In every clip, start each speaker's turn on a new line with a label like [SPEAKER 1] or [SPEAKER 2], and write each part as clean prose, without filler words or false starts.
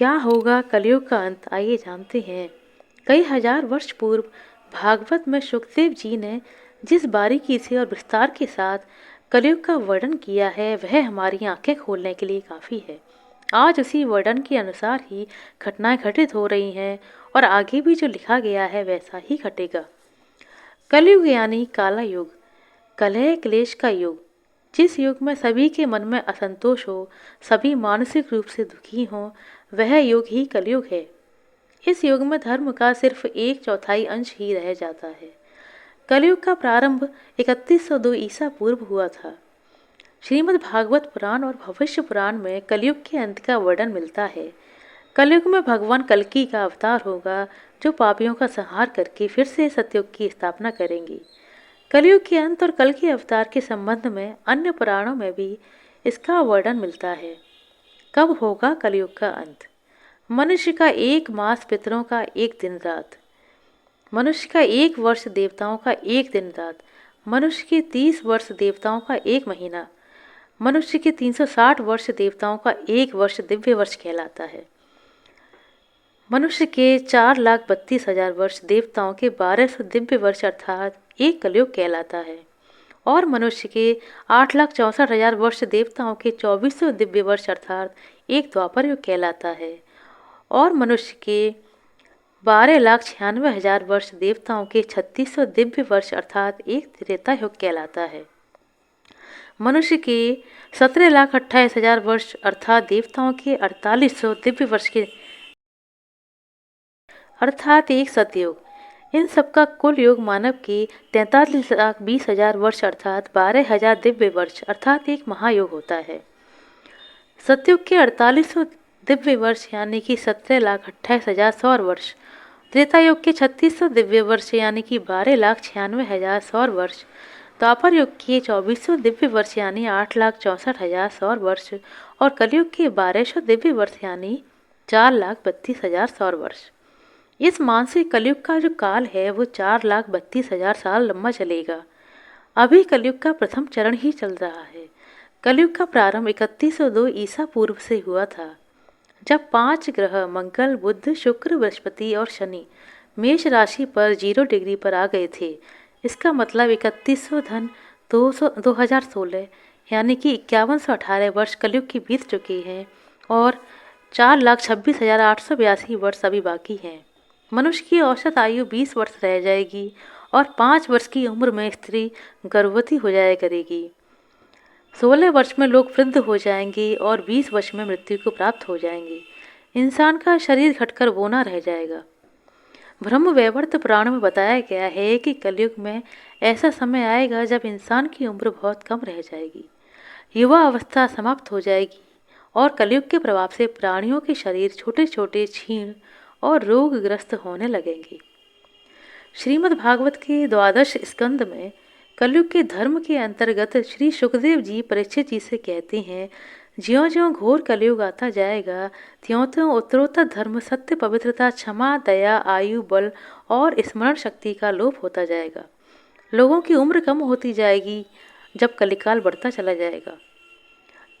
[SPEAKER 1] क्या होगा कलयुग का अंत, आइए जानते हैं। कई हजार वर्ष पूर्व भागवत में सुखदेव जी ने जिस बारीकी से और विस्तार के साथ कलयुग का वर्णन किया है वह हमारी आंखें खोलने के लिए काफ़ी है। आज उसी वर्णन के अनुसार ही घटनाएं घटित हो रही हैं और आगे भी जो लिखा गया है वैसा ही घटेगा। कलयुग यानी काला युग, कलह क्लेश का युग। जिस युग में सभी के मन में असंतोष हो, सभी मानसिक रूप से दुखी हों, वह युग ही कलयुग है। इस युग में धर्म का सिर्फ एक चौथाई अंश ही रह जाता है। कलयुग का प्रारंभ 3102 ईसा पूर्व हुआ था। श्रीमद् भागवत पुराण और भविष्य पुराण में कलयुग के अंत का वर्णन मिलता है। कलयुग में भगवान कल्कि का अवतार होगा, जो पापियों का संहार करके फिर से सतयुग की स्थापना करेंगे। कलयुग के अंत और कल के अवतार के संबंध में अन्य पुराणों में भी इसका वर्णन मिलता है। कब होगा कलयुग का अंत? मनुष्य का एक मास, पितरों का एक दिन रात। मनुष्य का एक वर्ष, देवताओं का एक दिन रात। मनुष्य के 30 वर्ष, देवताओं का एक महीना। मनुष्य के 360 वर्ष, देवताओं का एक वर्ष दिव्य वर्ष कहलाता है। मनुष्य के 4,32,000 वर्ष, देवताओं के 1200 दिव्य वर्ष अर्थात एक कलयुग कहलाता है। और मनुष्य के 8,64,000 वर्ष, देवताओं के 2400 दिव्य वर्ष अर्थात एक द्वापर युग कहलाता है। और मनुष्य के 12,96,000 वर्ष, देवताओं के 3600 दिव्य वर्ष अर्थात एक त्रेता युग कहलाता है। मनुष्य के 17,28,000 वर्ष अर्थात देवताओं के 4800 दिव्य वर्ष के अर्थात एक सतयुग। इन सबका कुल योग मानव के 43,20,000 वर्ष अर्थात 12,000 दिव्य वर्ष अर्थात एक महायोग होता है। सतयुग के 4800 दिव्य वर्ष यानी कि 17,28,000 सौर वर्ष। त्रेता युग के 3600 दिव्य वर्ष यानी कि 12,96,000 सौर वर्ष। द्वापर युग के 2400 दिव्य वर्ष यानी 8,64,000 सौर वर्ष और कलयुग के 1200 दिव्य वर्ष यानी 4,32,000 सौर वर्ष। इस मानसिक कलयुग का जो काल है वो 4,32,000 साल लंबा चलेगा। अभी कलयुग का प्रथम चरण ही चल रहा है। कलयुग का प्रारंभ 3102 ईसा पूर्व से हुआ था, जब 5 ग्रह मंगल, बुध, शुक्र, बृहस्पति और शनि मेष राशि पर 0 डिग्री पर आ गए थे। इसका मतलब 3100 धन 2016 यानी कि 5118 वर्ष कलयुग के बीत चुके हैं और 4,26,882 वर्ष अभी बाकी हैं। मनुष्य की औसत आयु 20 वर्ष रह जाएगी और 5 वर्ष की उम्र में स्त्री गर्भवती हो जाया करेगी। 16 वर्ष में लोग वृद्ध हो जाएंगे और 20 वर्ष में मृत्यु को प्राप्त हो जाएंगे। इंसान का शरीर घटकर बोना रह जाएगा। ब्रह्म वैवर्त पुराण में बताया गया है कि कलयुग में ऐसा समय आएगा जब इंसान की उम्र बहुत कम रह जाएगी, युवा अवस्था समाप्त हो जाएगी और कलयुग के प्रभाव से प्राणियों के शरीर छोटे छोटे, क्षीण और रोगग्रस्त होने लगेंगे। श्रीमद् भागवत के 12 स्कंद में कलयुग के धर्म के अंतर्गत श्री सुखदेव जी परीक्षित जी से कहते हैं, ज्यों ज्यों घोर कलयुग आता जाएगा त्यों त्यों उत्तरोत्तर धर्म, सत्य, पवित्रता, क्षमा, दया, आयु, बल और स्मरण शक्ति का लोप होता जाएगा। लोगों की उम्र कम होती जाएगी जब कलिकाल बढ़ता चला जाएगा।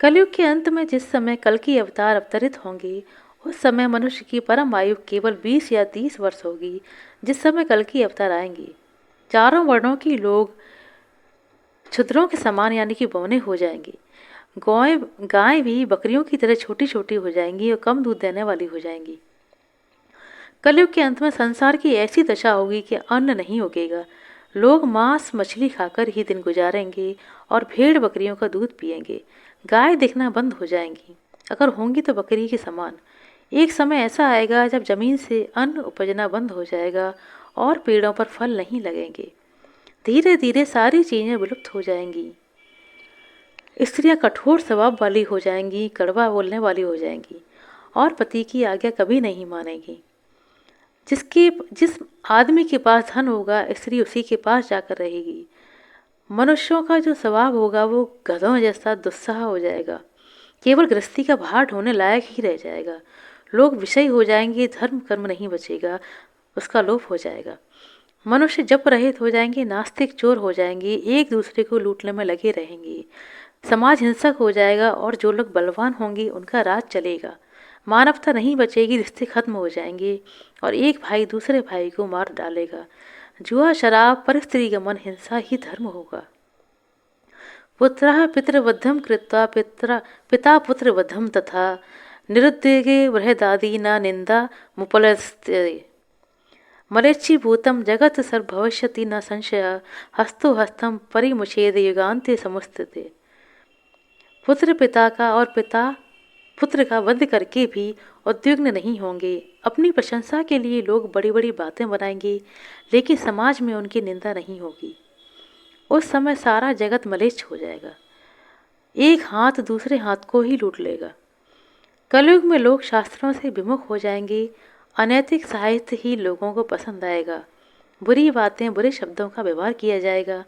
[SPEAKER 1] कलयुग के अंत में जिस समय कल की अवतार अवतरित होंगे उस समय मनुष्य की परम आयु केवल 20 या 30 वर्ष होगी। जिस समय कल की अवतार आएंगे, चारों वर्णों के लोग क्षुद्रों के समान यानी कि बौने हो जाएंगे। गायें भी बकरियों की तरह छोटी छोटी हो जाएंगी और कम दूध देने वाली हो जाएंगी। कलयुग के अंत में संसार की ऐसी दशा होगी कि अन्न नहीं उगेगा। लोग मांस मछली खाकर ही दिन गुजारेंगे और भेड़ बकरियों का दूध पिएंगे। गाय दिखना बंद हो जाएंगी, अगर होंगी तो बकरी के समान। एक समय ऐसा आएगा जब जमीन से अन्न उपजना बंद हो जाएगा और पेड़ों पर फल नहीं लगेंगे। धीरे धीरे सारी चीजें विलुप्त हो जाएंगी। स्त्रियां कठोर स्वभाव वाली हो जाएंगी, कड़वा बोलने वाली हो जाएंगी और पति की आज्ञा कभी नहीं मानेगी। जिस आदमी के पास धन होगा, स्त्री उसी के पास जाकर रहेगी। मनुष्यों का जो स्वभाव होगा वो गधों जैसा दुस्साह हो जाएगा। केवल गृहस्थी का भार ढोने लायक ही रह जाएगा। लोग विषयी हो जाएंगे, धर्म कर्म नहीं बचेगा, उसका लोप हो जाएगा। मनुष्य जप रहित हो जाएंगे, नास्तिक चोर हो जाएंगे, एक दूसरे को लूटने में लगे रहेंगे। समाज हिंसक हो जाएगा और जो लोग बलवान होंगे उनका राज चलेगा। मानवता नहीं बचेगी, रिश्ते खत्म हो जाएंगे और एक भाई दूसरे भाई को मार डालेगा। जुआ, शराब, परस्त्रीगमन, हिंसा ही धर्म होगा। पुत्रः पितृवधं कृत्वा पिता पुत्रवधं तथा निरुद्योगे बृहदादीना निंदा मुपलस्ते। मलेच्छीभूतं जगत् सर्वभविष्यति न संशयः, हस्तो हस्तं परिमुचेद युगान्ते समुस्थिते। पुत्र पिता का और पिता पुत्र का वध करके भी उद्विग्न नहीं होंगे। अपनी प्रशंसा के लिए लोग बड़ी बड़ी बातें बनाएंगे, लेकिन समाज में उनकी निंदा नहीं होगी। उस समय सारा जगत मलेच्छ हो जाएगा, एक हाथ दूसरे हाथ को ही लूट लेगा। कलयुग में लोग शास्त्रों से विमुख हो जाएंगे, अनैतिक साहित्य ही लोगों को पसंद आएगा, बुरी बातें, बुरे शब्दों का व्यवहार किया जाएगा।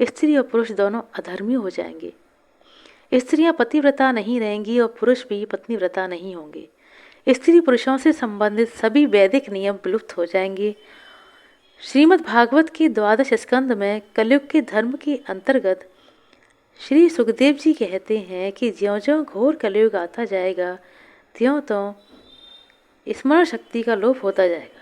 [SPEAKER 1] स्त्री और पुरुष दोनों अधर्मी हो जाएंगे। स्त्रियां पतिव्रता नहीं रहेंगी और पुरुष भी पत्नीव्रता नहीं होंगे। स्त्री पुरुषों से संबंधित सभी वैदिक नियम विलुप्त हो जाएंगे। श्रीमद् भागवत के 12 स्कंद में कलयुग के धर्म के अंतर्गत श्री सुखदेव जी कहते हैं कि ज्यों-ज्यों घोर कलयुग आता जाएगा, त्यों-त्यों स्मरण शक्ति का लोप होता जाएगा।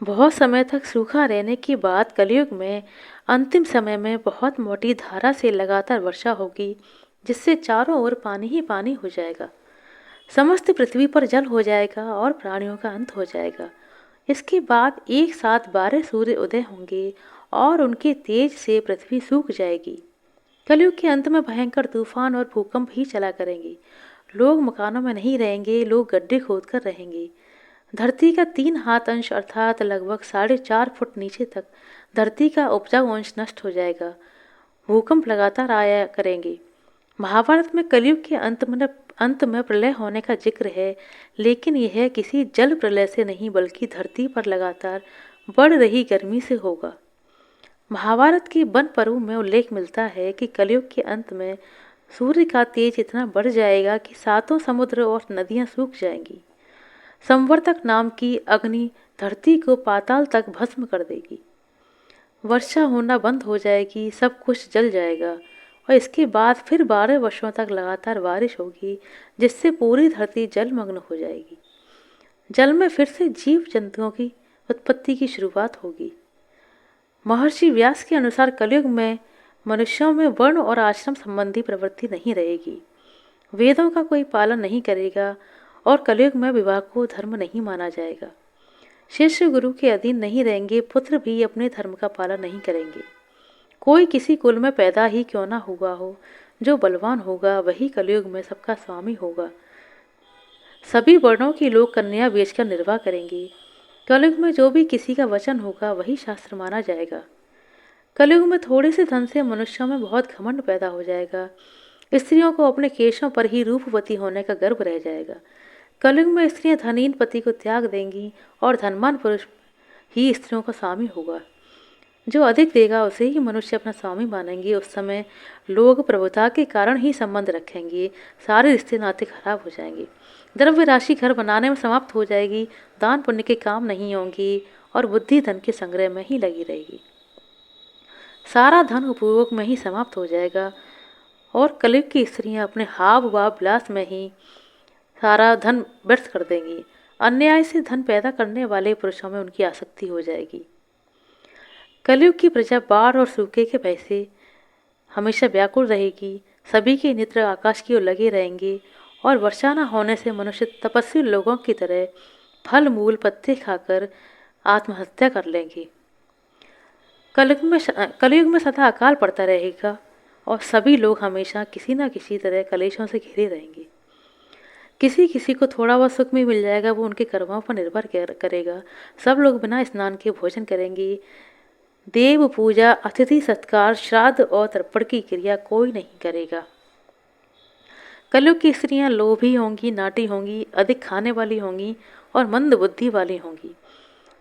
[SPEAKER 1] बहुत समय तक सूखा रहने के बाद कलयुग में अंतिम समय में बहुत मोटी धारा से लगातार वर्षा होगी, जिससे चारों ओर पानी ही पानी हो जाएगा। समस्त पृथ्वी पर जल हो जाएगा और प्राणियों का अंत हो जाएगा। इसके बाद एक साथ 12 सूर्य उदय होंगे और उनके तेज से पृथ्वी सूख जाएगी। कलयुग के अंत में भयंकर तूफान और भूकंप ही चला करेंगे। लोग मकानों में नहीं रहेंगे, लोग गड्ढे खोद कर रहेंगे। धरती का 3 हाथ अंश अर्थात लगभग 4.5 फुट नीचे तक धरती का उपजाऊ अंश नष्ट हो जाएगा। भूकंप लगातार आया करेंगे। महाभारत में कलयुग के अंत में प्रलय होने का जिक्र है, लेकिन यह किसी जल प्रलय से नहीं बल्कि धरती पर लगातार बढ़ रही गर्मी से होगा। महाभारत के वन पर्व में उल्लेख मिलता है कि कलयुग के अंत में सूर्य का तेज इतना बढ़ जाएगा कि 7 समुद्र और नदियां सूख जाएंगी। संवर्तक नाम की अग्नि धरती को पाताल तक भस्म कर देगी। वर्षा होना बंद हो जाएगी, सब कुछ जल जाएगा और इसके बाद फिर 12 वर्षों तक लगातार बारिश होगी, जिससे पूरी धरती जलमग्न हो जाएगी। जल में फिर से जीव जंतुओं की उत्पत्ति की शुरुआत होगी। महर्षि व्यास के अनुसार कलयुग में मनुष्यों में वर्ण और आश्रम संबंधी प्रवृत्ति नहीं रहेगी। वेदों का कोई पालन नहीं करेगा और कलयुग में विवाह को धर्म नहीं माना जाएगा। शिष्य गुरु के अधीन नहीं रहेंगे, पुत्र भी अपने धर्म का पालन नहीं करेंगे। कोई किसी कुल में पैदा ही क्यों ना हुआ हो, जो बलवान होगा वही कलयुग में सबका स्वामी होगा। सभी वर्णों के लोग कन्या बेचकर निर्वाह करेंगे। कलयुग में जो भी किसी का वचन होगा वही शास्त्र माना जाएगा। कलयुग में थोड़े से धन से मनुष्यों में बहुत घमंड पैदा हो जाएगा। स्त्रियों को अपने केशों पर ही रूपवती होने का गर्व रह जाएगा। कलयुग में स्त्रियां धनहीन पति को त्याग देंगी और धनवान पुरुष ही स्त्रियों का स्वामी होगा। जो अधिक देगा उसे ही मनुष्य अपना स्वामी मानेंगे। उस समय लोग प्रभुता के कारण ही संबंध रखेंगे। सारे रिश्ते नाते खराब हो जाएंगे। द्रव्य राशि घर बनाने में समाप्त हो जाएगी। दान पुण्य के काम नहीं होंगी और बुद्धि धन के संग्रह में ही लगी रहेगी। सारा धन उपभोग में ही समाप्त हो जाएगा और कलयुग की स्त्रियां अपने हाव भाव विलास में ही सारा धन व्यर्थ कर देंगी। अन्याय से धन पैदा करने वाले पुरुषों में उनकी आसक्ति हो जाएगी। कलयुग की प्रजा बाढ़ और सूखे के भय से हमेशा व्याकुल रहेगी। सभी के नेत्र आकाश की ओर लगे रहेंगे और वर्षा न होने से मनुष्य तपस्वी लोगों की तरह फल मूल पत्ते खाकर आत्महत्या कर लेंगे। कलयुग में सदा अकाल पड़ता रहेगा और सभी लोग हमेशा किसी न किसी तरह कलेशों से घिरे रहेंगे। किसी किसी को थोड़ा बहुत सुख भी मिल जाएगा, वो उनके कर्मों पर निर्भर करेगा। सब लोग बिना स्नान के भोजन करेंगे। देव पूजा, अतिथि सत्कार, श्राद्ध और तर्पण की क्रिया कोई नहीं करेगा। कलयुग की स्त्रियां लोभी होंगी, नाटी होंगी, अधिक खाने वाली होंगी और मंद बुद्धि वाली होंगी।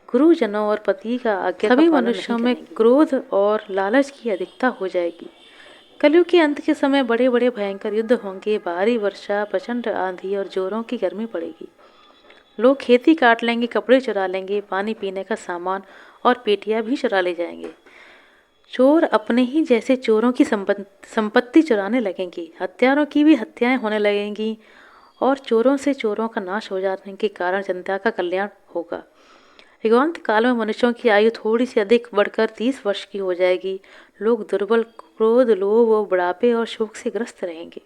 [SPEAKER 1] गुरुजनों और पति का आज्ञा सभी मनुष्यों में क्रोध और लालच की अधिकता हो जाएगी। कलयुग के अंत के समय बड़े बड़े भयंकर युद्ध होंगे। भारी वर्षा, प्रचंड आंधी और जोरों की गर्मी पड़ेगी। लोग खेती काट लेंगे, कपड़े चुरा लेंगे, पानी पीने का सामान और पेटियां भी चुरा ले जाएंगे। चोर अपने ही जैसे चोरों की संपत्ति चुराने लगेंगे। हत्यारों की भी हत्याएं होने लगेंगी और चोरों से चोरों का नाश हो जाने के कारण जनता का कल्याण होगा। युगांत काल में मनुष्यों की आयु थोड़ी सी अधिक बढ़कर 30 वर्ष की हो जाएगी। लोग दुर्बल, क्रोध, लोभ और बुढ़ापे और शोक से ग्रस्त रहेंगे।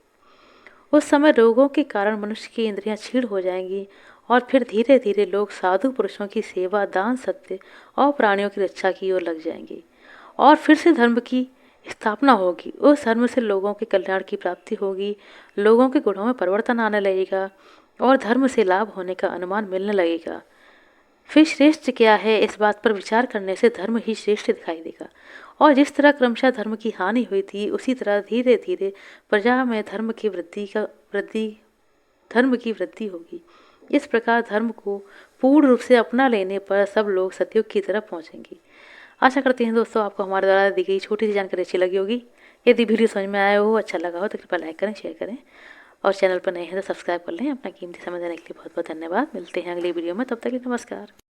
[SPEAKER 1] उस समय रोगों के कारण मनुष्य की इंद्रियां क्षीण हो जाएंगी और फिर धीरे धीरे लोग साधु पुरुषों की सेवा, दान, सत्य और प्राणियों की रक्षा की ओर लग जाएंगे और फिर से धर्म की स्थापना होगी। उस धर्म से लोगों के कल्याण की प्राप्ति होगी, लोगों के गुणों में परिवर्तन आने लगेगा और धर्म से लाभ होने का अनुमान मिलने लगेगा। फिर श्रेष्ठ क्या है, इस बात पर विचार करने से धर्म ही श्रेष्ठ दिखाई देगा। और जिस तरह क्रमशः धर्म की हानि हुई थी, उसी तरह धीरे धीरे प्रजा में धर्म की वृद्धि होगी। इस प्रकार धर्म को पूर्ण रूप से अपना लेने पर सब लोग सतयुग की तरफ पहुंचेंगे। आशा करते हैं दोस्तों आपको हमारे द्वारा दी गई छोटी सी जानकारी अच्छी लगी होगी। यदि वीडियो समझ में आया हो, अच्छा लगा हो तो कृपया लाइक करें, शेयर करें और चैनल पर नए हैं तो सब्सक्राइब कर लें। अपना कीमती समय देने के लिए बहुत बहुत धन्यवाद। मिलते हैं अगली वीडियो में, तब तक के लिए नमस्कार।